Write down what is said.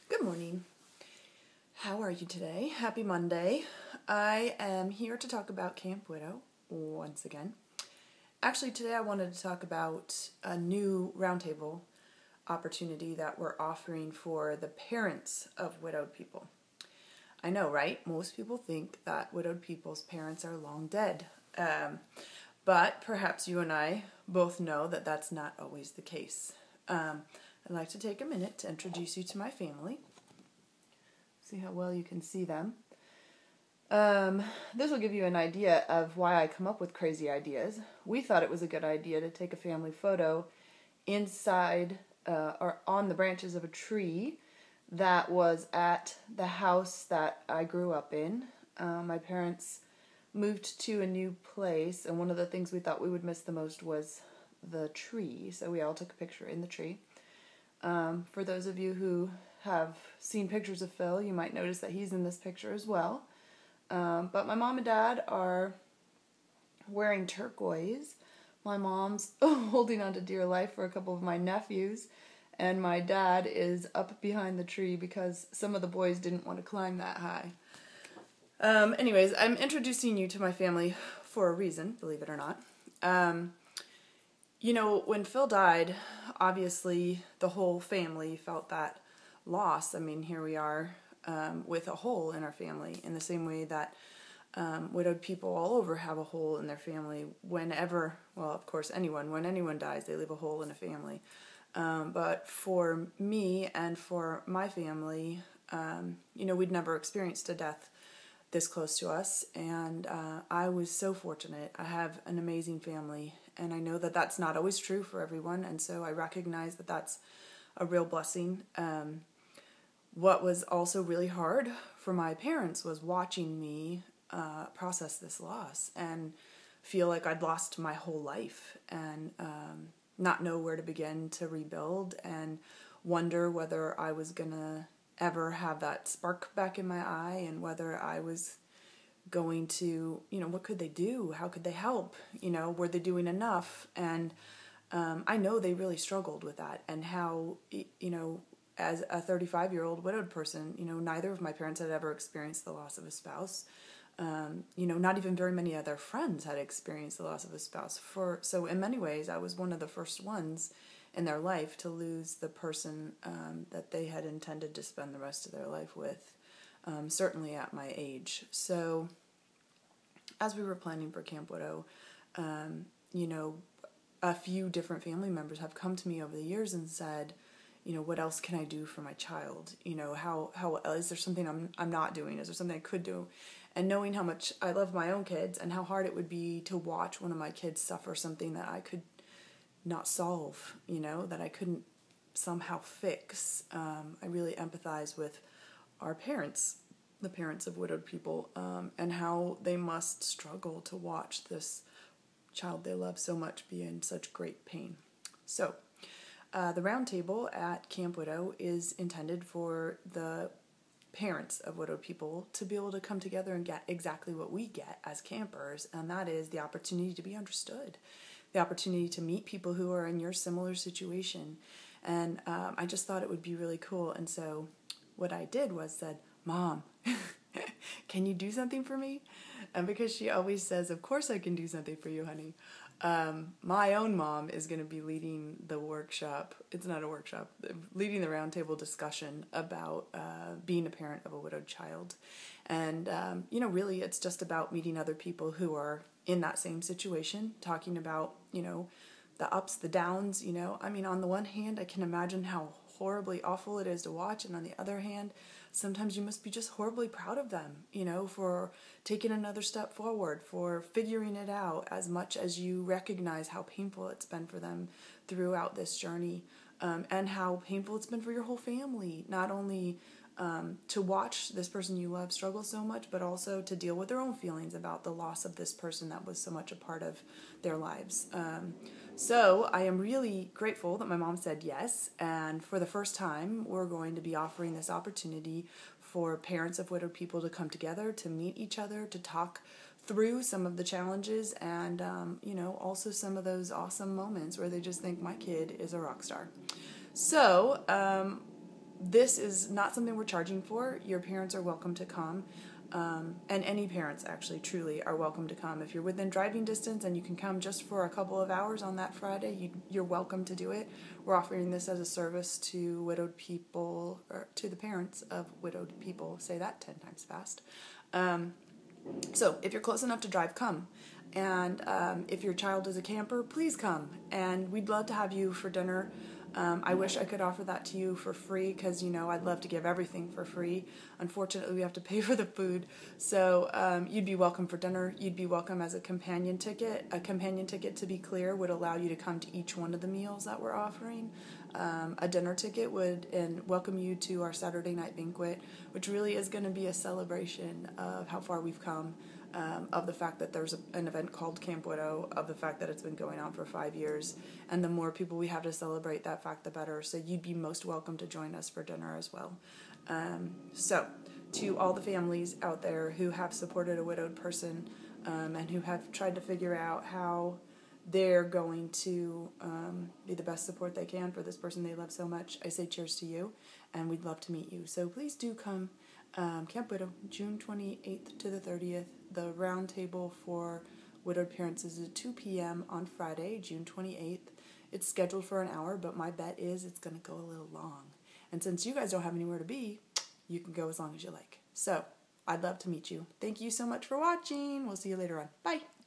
Good morning. How are you today? Happy Monday. I am here to talk about Camp Widow once again. Actually, today I wanted to talk about a new roundtable opportunity that we're offering for the parents of widowed people. I know, right? Most people think that widowed people's parents are long dead. But perhaps you and I both know that that's not always the case. I'd like to take a minute to introduce you to my family. See how well you can see them. This will give you an idea of why I come up with crazy ideas. We thought it was a good idea to take a family photo inside or on the branches of a tree that was at the house that I grew up in. My parents moved to a new place, and one of the things we thought we would miss the most was the tree, so we all took a picture in the tree. For those of you who have seen pictures of Phil, you might notice that he's in this picture as well. But my mom and dad are wearing turquoise. My mom's holding on to dear life for a couple of my nephews, and my dad is up behind the tree because some of the boys didn't want to climb that high. Anyways, I'm introducing you to my family for a reason, believe it or not. When Phil died, obviously the whole family felt that loss. I mean, here we are with a hole in our family, in the same way that widowed people all over have a hole in their family whenever, well, of course, when anyone dies, they leave a hole in a family. But for me and for my family, we'd never experienced a death this close to us, and I was so fortunate. I have an amazing family, and I know that that's not always true for everyone, and so I recognize that that's a real blessing. What was also really hard for my parents was watching me process this loss and feel like I'd lost my whole life and not know where to begin to rebuild and wonder whether I was going to ever have that spark back in my eye and whether I was going to, what could they do? How could they help? Were they doing enough? And I know they really struggled with that, and how, as a 35-year-old widowed person, neither of my parents had ever experienced the loss of a spouse. Not even very many of their friends had experienced the loss of a spouse. So in many ways, I was one of the first ones in their life to lose the person that they had intended to spend the rest of their life with, certainly at my age. So as we were planning for Camp Widow, a few different family members have come to me over the years and said, what else can I do for my child? How is there something I'm not doing? Is there something I could do? And knowing how much I love my own kids and how hard it would be to watch one of my kids suffer something that I could not solve, that I couldn't somehow fix. I really empathize with our parents, the parents of widowed people, and how they must struggle to watch this child they love so much be in such great pain. So, the round table at Camp Widow is intended for the parents of widowed people to be able to come together and get exactly what we get as campers, and that is the opportunity to be understood, the opportunity to meet people who are in your similar situation. And I just thought it would be really cool. And so what I did was said, Mom, can you do something for me? And because she always says, of course I can do something for you, honey. My own mom is going to be leading the workshop. It's not a workshop, leading the roundtable discussion about being a parent of a widowed child. And, really it's just about meeting other people who are in that same situation, talking about, the ups, the downs, on the one hand, I can imagine how horribly awful it is to watch, and on the other hand, sometimes you must be just horribly proud of them, for taking another step forward, for figuring it out, as much as you recognize how painful it's been for them throughout this journey, and how painful it's been for your whole family, not only to watch this person you love struggle so much, but also to deal with their own feelings about the loss of this person that was so much a part of their lives. So I am really grateful that my mom said yes, and for the first time, we're going to be offering this opportunity for parents of widowed people to come together, to meet each other, to talk through some of the challenges, and also some of those awesome moments where they just think my kid is a rock star. So this is not something we're charging for. Your parents are welcome to come. And any parents actually truly are welcome to come. If you're within driving distance and you can come just for a couple of hours on that Friday, you're welcome to do it. We're offering this as a service to widowed people, or to the parents of widowed people. Say that 10 times fast. So if you're close enough to drive, come. And if your child is a camper, please come. And we'd love to have you for dinner. I wish I could offer that to you for free because, I'd love to give everything for free. Unfortunately, we have to pay for the food. So you'd be welcome for dinner. You'd be welcome as a companion ticket. A companion ticket, to be clear, would allow you to come to each one of the meals that we're offering. A dinner ticket would welcome you to our Saturday night banquet, which really is going to be a celebration of how far we've come. Of the fact that there's an event called Camp Widow, of the fact that it's been going on for 5 years, and the more people we have to celebrate that fact, the better. So you'd be most welcome to join us for dinner as well. So to all the families out there who have supported a widowed person and who have tried to figure out how they're going to be the best support they can for this person they love so much, I say cheers to you, and we'd love to meet you. So please do come. Camp Widow, June 28th to the 30th. The round table for widowed parents is at 2 p.m. on Friday, June 28th. It's scheduled for an hour, but my bet is it's going to go a little long. And since you guys don't have anywhere to be, you can go as long as you like. So, I'd love to meet you. Thank you so much for watching. We'll see you later on. Bye!